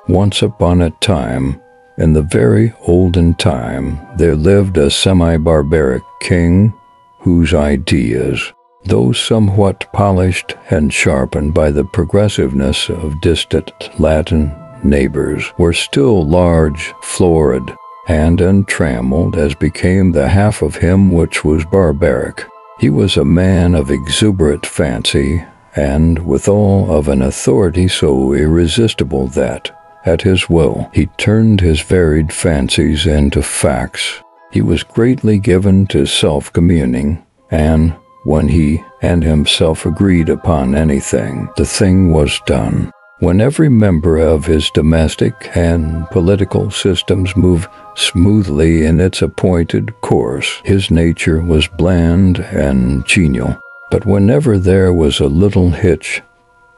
Once upon a time, in the very olden time, there lived a semi-barbaric king whose ideas, though somewhat polished and sharpened by the progressiveness of distant Latin neighbors, were still large, florid, and untrammeled as became the half of him which was barbaric. He was a man of exuberant fancy, and withal of an authority so irresistible that, at his will, he turned his varied fancies into facts. He was greatly given to self-communing, and when he and himself agreed upon anything, the thing was done. When every member of his domestic and political systems moved smoothly in its appointed course, his nature was bland and genial. But whenever there was a little hitch,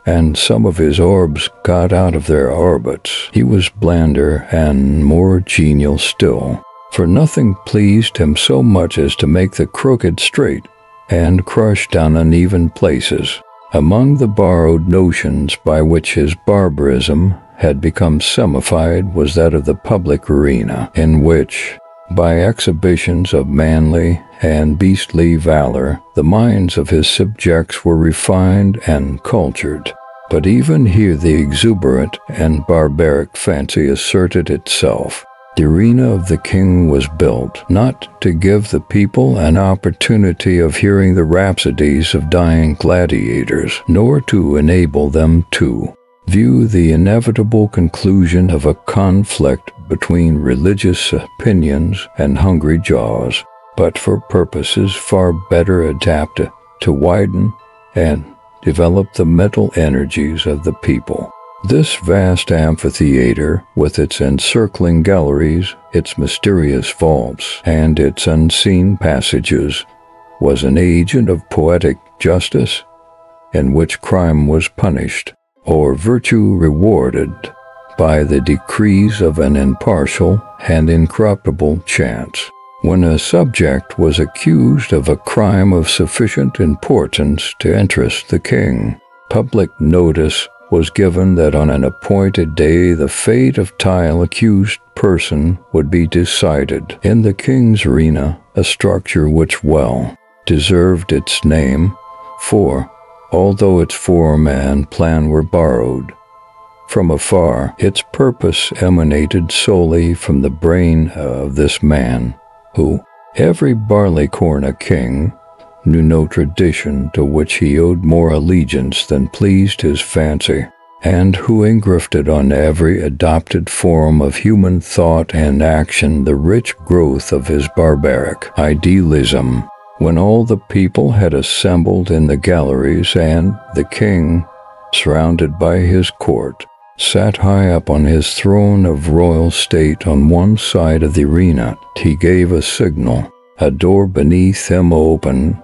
and some of his orbs got out of their orbits, he was blander and more genial still, for nothing pleased him so much as to make the crooked straight and crush down uneven places. Among the borrowed notions by which his barbarism had become semified was that of the public arena, in which, by exhibitions of manly and beastly valor, the minds of his subjects were refined and cultured. But even here the exuberant and barbaric fancy asserted itself. The arena of the king was built, not to give the people an opportunity of hearing the rhapsodies of dying gladiators, nor to enable them to view the inevitable conclusion of a conflict between religious opinions and hungry jaws, but for purposes far better adapted to widen and develop the mental energies of the people. This vast amphitheater, with its encircling galleries, its mysterious vaults, and its unseen passages, was an agent of poetic justice, in which crime was punished, or virtue rewarded, by the decrees of an impartial and incorruptible chance. When a subject was accused of a crime of sufficient importance to interest the king, public notice was given that on an appointed day the fate of the accused person would be decided. In the king's arena, a structure which well deserved its name, for, although its form and plan were borrowed from afar, its purpose emanated solely from the brain of this man, who, every barleycorn a king, knew no tradition to which he owed more allegiance than pleased his fancy, and who engrafted on every adopted form of human thought and action the rich growth of his barbaric idealism. When all the people had assembled in the galleries, and the king, surrounded by his court, sat high up on his throne of royal state on one side of the arena, he gave a signal. A door beneath him opened,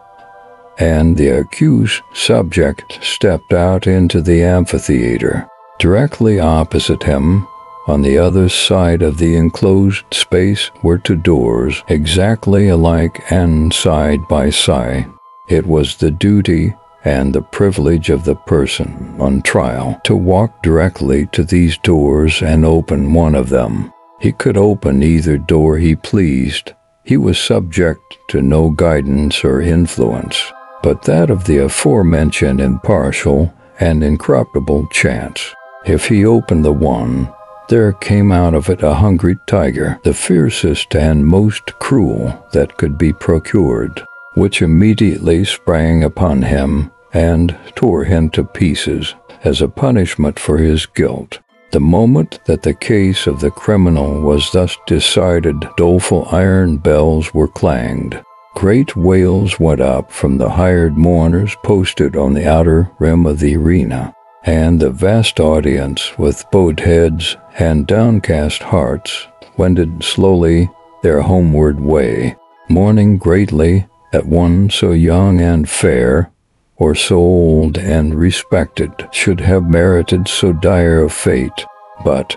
and the accused subject stepped out into the amphitheater. Directly opposite him, on the other side of the enclosed space, were two doors, exactly alike and side by side. It was the duty and the privilege of the person on trial to walk directly to these doors and open one of them. He could open either door he pleased. He was subject to no guidance or influence but that of the aforementioned impartial and incorruptible chance. If he opened the one, there came out of it a hungry tiger, the fiercest and most cruel that could be procured, which immediately sprang upon him and tore him to pieces as a punishment for his guilt. The moment that the case of the criminal was thus decided, doleful iron bells were clanged. Great wails went up from the hired mourners posted on the outer rim of the arena, and the vast audience, with bowed heads and downcast hearts, wended slowly their homeward way, mourning greatly that one so young and fair, or so old and respected, should have merited so dire a fate. But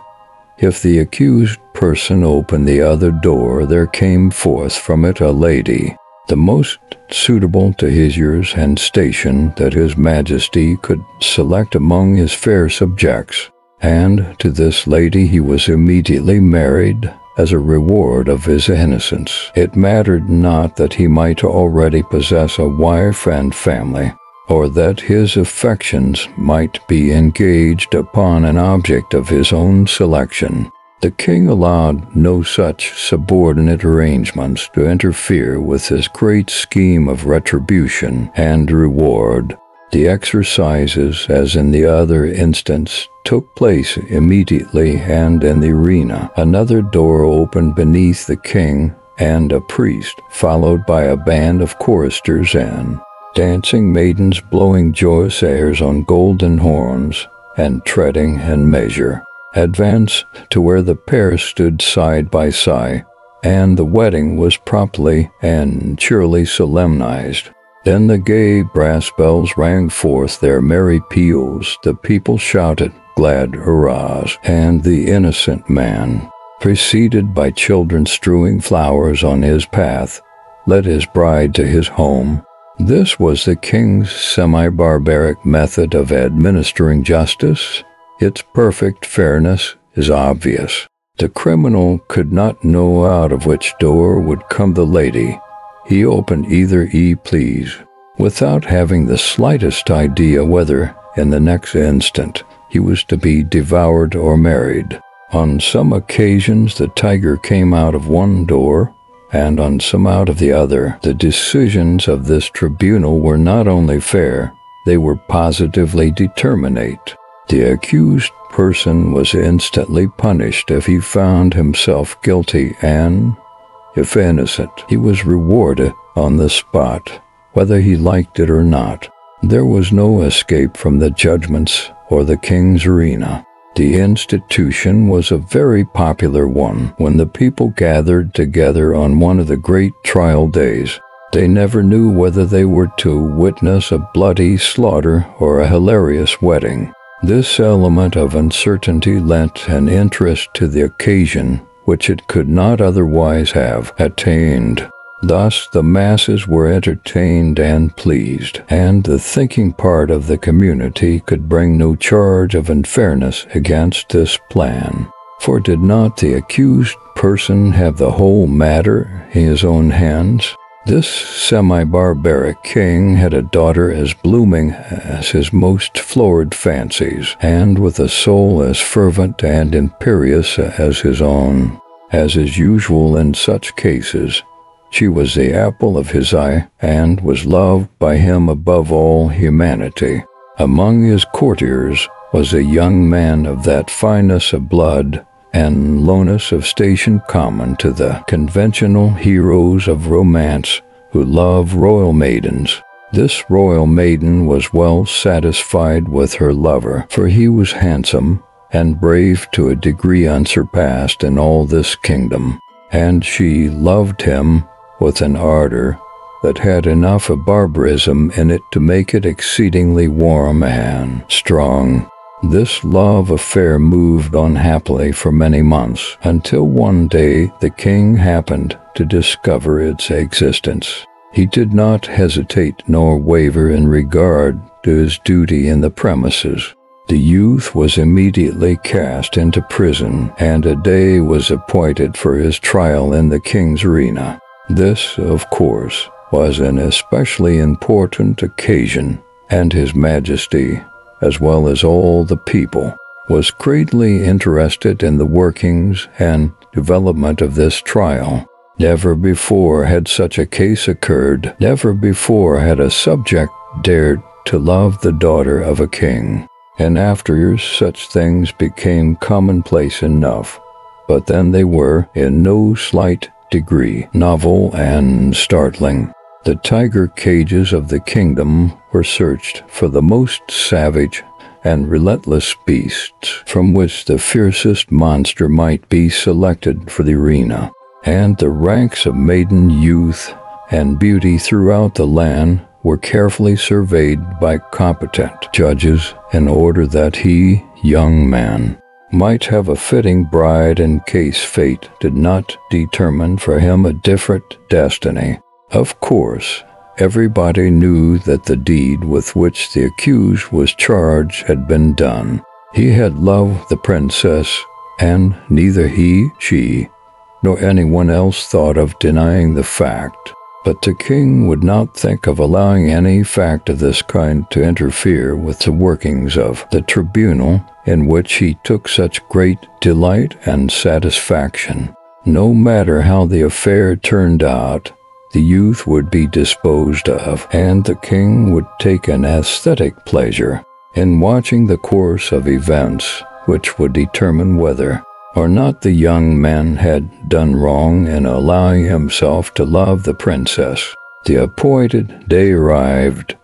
if the accused person opened the other door, there came forth from it a lady, the most suitable to his years and station that his majesty could select among his fair subjects, and to this lady he was immediately married as a reward of his innocence. It mattered not that he might already possess a wife and family, or that his affections might be engaged upon an object of his own selection. The king allowed no such subordinate arrangements to interfere with his great scheme of retribution and reward. The exercises, as in the other instance, took place immediately, and in the arena another door opened beneath the king and a priest, followed by a band of choristers and dancing maidens blowing joyous airs on golden horns and treading in measure, advanced to where the pair stood side by side, and the wedding was promptly and cheerily solemnized. Then the gay brass bells rang forth their merry peals, the people shouted glad hurrahs, and the innocent man, preceded by children strewing flowers on his path, led his bride to his home. This was the king's semi-barbaric method of administering justice. Its perfect fairness is obvious. The criminal could not know out of which door would come the lady. He opened either please, without having the slightest idea whether, in the next instant, he was to be devoured or married. On some occasions the tiger came out of one door, and on some out of the other. The decisions of this tribunal were not only fair, they were positively determinate. The accused person was instantly punished if he found himself guilty, and, if innocent, he was rewarded on the spot, whether he liked it or not. There was no escape from the judgments or the king's arena. The institution was a very popular one. When the people gathered together on one of the great trial days, they never knew whether they were to witness a bloody slaughter or a hilarious wedding. This element of uncertainty lent an interest to the occasion which it could not otherwise have attained. Thus the masses were entertained and pleased, and the thinking part of the community could bring no charge of unfairness against this plan. For did not the accused person have the whole matter in his own hands? This semi-barbaric king had a daughter as blooming as his most florid fancies, and with a soul as fervent and imperious as his own. As is usual in such cases, she was the apple of his eye, and was loved by him above all humanity. Among his courtiers was a young man of that fineness of blood and lowness of station common to the conventional heroes of romance who love royal maidens. This royal maiden was well satisfied with her lover, for he was handsome and brave to a degree unsurpassed in all this kingdom, and she loved him with an ardor that had enough of barbarism in it to make it exceedingly warm and strong. This love affair moved on happily for many months, until one day the king happened to discover its existence. He did not hesitate nor waver in regard to his duty in the premises. The youth was immediately cast into prison, and a day was appointed for his trial in the king's arena. This, of course, was an especially important occasion, and His Majesty, as well as all the people, was greatly interested in the workings and development of this trial. Never before had such a case occurred. Never before had a subject dared to love the daughter of a king. And after years such things became commonplace enough, but then they were, in no slight degree, novel and startling. The tiger cages of the kingdom were searched for the most savage and relentless beasts, from which the fiercest monster might be selected for the arena, and the ranks of maiden youth and beauty throughout the land were carefully surveyed by competent judges in order that he, young man, might have a fitting bride in case fate did not determine for him a different destiny. Of course, everybody knew that the deed with which the accused was charged had been done. He had loved the princess, and neither he, she, nor anyone else thought of denying the fact. But the king would not think of allowing any fact of this kind to interfere with the workings of the tribunal in which he took such great delight and satisfaction. No matter how the affair turned out, the youth would be disposed of, and the king would take an aesthetic pleasure in watching the course of events which would determine whether or not the young man had done wrong in allowing himself to love the princess. The appointed day arrived.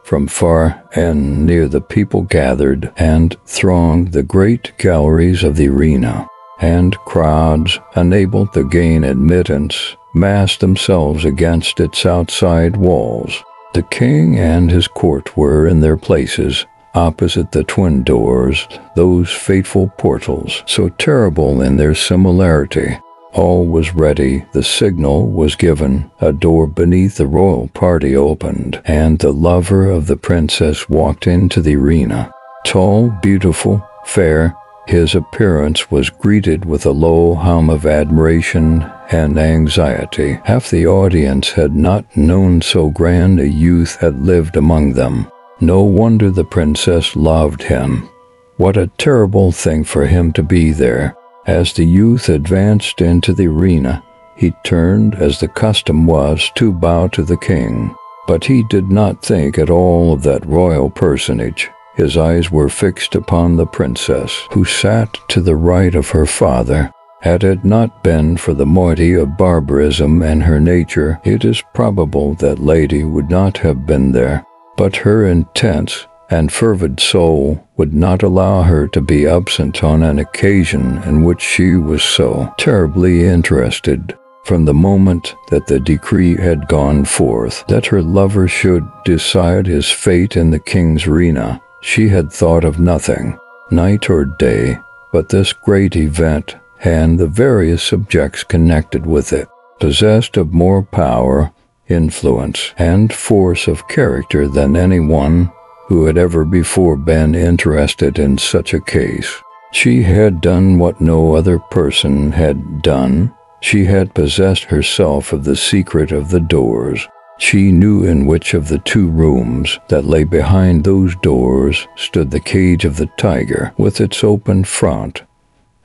From far and near the people gathered and thronged the great galleries of the arena, and crowds, unable to gain admittance, massed themselves against its outside walls. The king and his court were in their places, opposite the twin doors, those fateful portals, so terrible in their similarity. All was ready, the signal was given, a door beneath the royal party opened, and the lover of the princess walked into the arena. Tall, beautiful, fair, his appearance was greeted with a low hum of admiration and anxiety. Half the audience had not known so grand a youth had lived among them. No wonder the princess loved him. What a terrible thing for him to be there. As the youth advanced into the arena, he turned, as the custom was, to bow to the king. But he did not think at all of that royal personage. His eyes were fixed upon the princess, who sat to the right of her father. Had it not been for the moiety of barbarism and her nature, it is probable that lady would not have been there. But her intense and fervid soul would not allow her to be absent on an occasion in which she was so terribly interested. From the moment that the decree had gone forth that her lover should decide his fate in the king's arena, she had thought of nothing, night or day, but this great event and the various subjects connected with it, possessed of more power, influence, and force of character than anyone who had ever before been interested in such a case. She had done what no other person had done. She had possessed herself of the secret of the doors. She knew in which of the two rooms that lay behind those doors stood the cage of the tiger with its open front,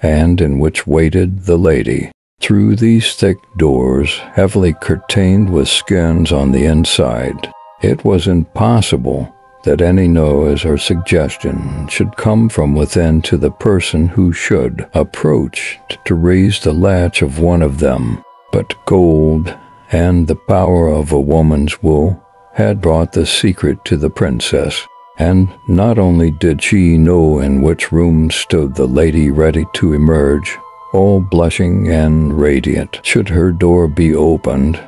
and in which waited the lady. Through these thick doors, heavily curtained with skins on the inside, it was impossible that any noise or suggestion should come from within to the person who should approach to raise the latch of one of them. But gold and the power of a woman's will had brought the secret to the princess, and not only did she know in which room stood the lady ready to emerge, all blushing and radiant, should her door be opened,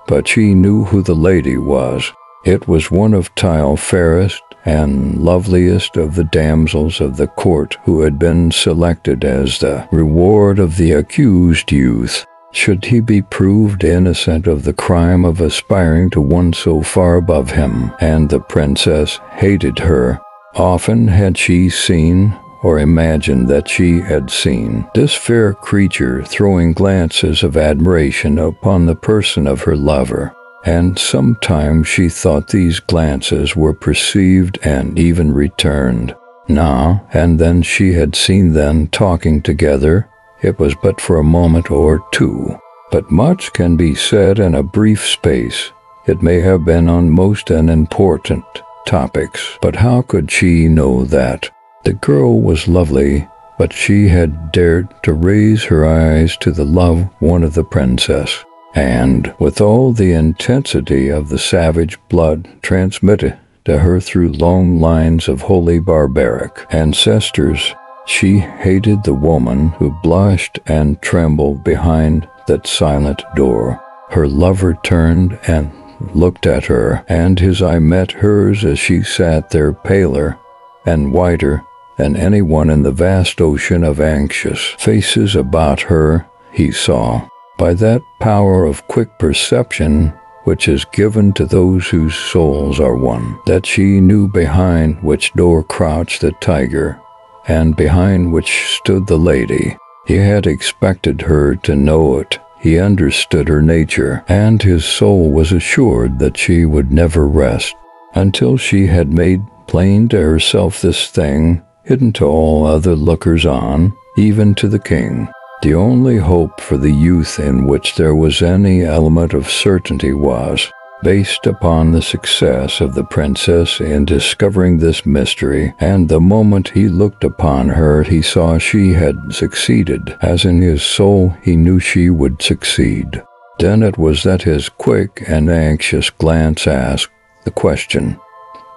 but she knew who the lady was. It was one of tile fairest and loveliest of the damsels of the court who had been selected as the reward of the accused youth, should he be proved innocent of the crime of aspiring to one so far above him. And the princess hated her. Often had she seen, or imagined that she had seen, this fair creature throwing glances of admiration upon the person of her lover, and sometimes she thought these glances were perceived and even returned. Now and then she had seen them talking together. It was but for a moment or two, but much can be said in a brief space. It may have been on most unimportant topics, but how could she know that? The girl was lovely, but she had dared to raise her eyes to the loved one of the princess, and with all the intensity of the savage blood transmitted to her through long lines of holy barbaric ancestors, she hated the woman who blushed and trembled behind that silent door. Her lover turned and looked at her, and his eye met hers as she sat there paler and whiter than anyone in the vast ocean of anxious faces about her. He saw, by that power of quick perception which is given to those whose souls are one, that she knew behind which door crouched the tiger, and behind which stood the lady. He had expected her to know it. He understood her nature, and his soul was assured that she would never rest until she had made plain to herself this thing, hidden to all other lookers-on, even to the king. The only hope for the youth in which there was any element of certainty was based upon the success of the princess in discovering this mystery, and the moment he looked upon her he saw she had succeeded, as in his soul he knew she would succeed. Then it was that his quick and anxious glance asked the question,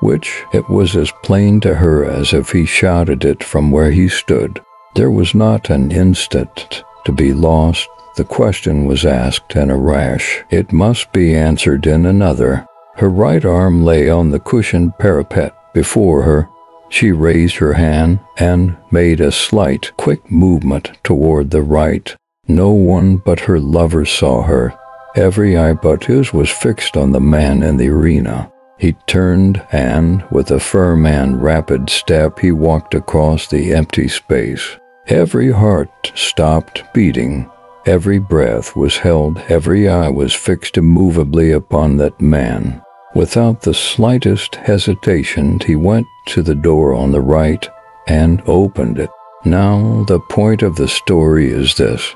which it was as plain to her as if he shouted it from where he stood. There was not an instant to be lost. The question was asked in a rush. It must be answered in another. Her right arm lay on the cushioned parapet before her. She raised her hand and made a slight, quick movement toward the right. No one but her lover saw her. Every eye but his was fixed on the man in the arena. He turned and, with a firm and rapid step, he walked across the empty space. Every heart stopped beating. Every breath was held, every eye was fixed immovably upon that man. Without the slightest hesitation, he went to the door on the right and opened it. Now, the point of the story is this.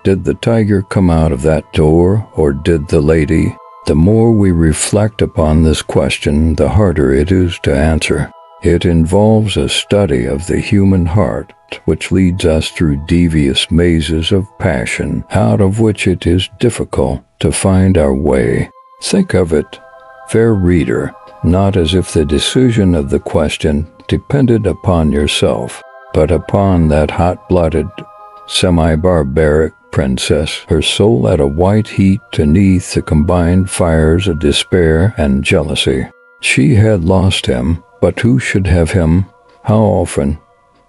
Did the tiger come out of that door, or did the lady? The more we reflect upon this question, the harder it is to answer. It involves a study of the human heart, which leads us through devious mazes of passion, out of which it is difficult to find our way. Think of it, fair reader, not as if the decision of the question depended upon yourself, but upon that hot-blooded, semi-barbaric princess, her soul at a white heat beneath the combined fires of despair and jealousy. She had lost him, but who should have him? How often,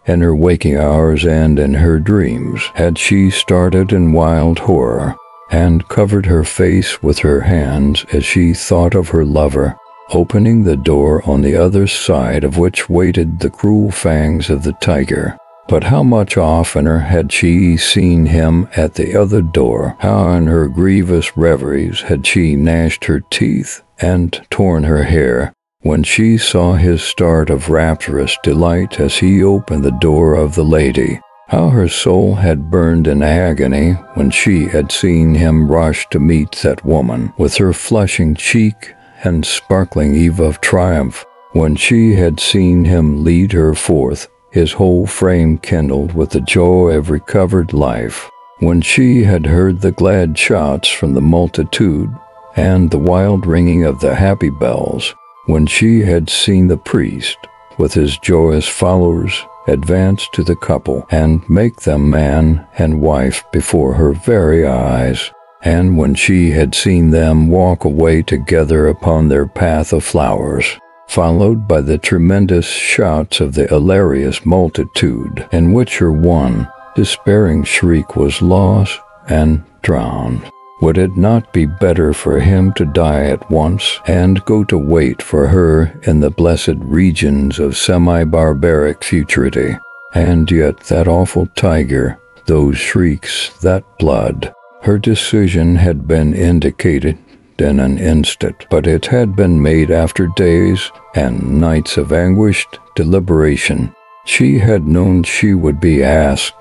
in her waking hours and in her dreams, had she started in wild horror, and covered her face with her hands as she thought of her lover, opening the door on the other side of which waited the cruel fangs of the tiger. But how much oftener had she seen him at the other door? How in her grievous reveries had she gnashed her teeth and torn her hair, when she saw his start of rapturous delight as he opened the door of the lady. How her soul had burned in agony when she had seen him rush to meet that woman, with her flushing cheek and sparkling eve of triumph. When she had seen him lead her forth, his whole frame kindled with the joy of recovered life. When she had heard the glad shouts from the multitude and the wild ringing of the happy bells, when she had seen the priest, with his joyous followers, advance to the couple and make them man and wife before her very eyes, and when she had seen them walk away together upon their path of flowers, followed by the tremendous shouts of the hilarious multitude, in which her one despairing shriek was lost and drowned. Would it not be better for him to die at once and go to wait for her in the blessed regions of semi-barbaric futurity? And yet that awful tiger, those shrieks, that blood. Her decision had been indicated in an instant, but it had been made after days and nights of anguished deliberation. She had known she would be asked.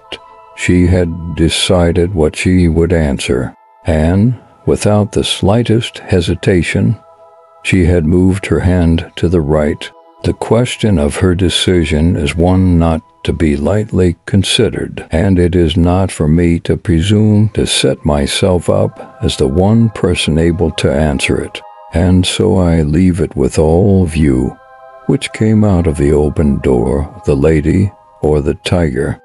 She had decided what she would answer. And, without the slightest hesitation, she had moved her hand to the right. The question of her decision is one not to be lightly considered, and it is not for me to presume to set myself up as the one person able to answer it. And so I leave it with all of you, which came out of the open door, the lady or the tiger.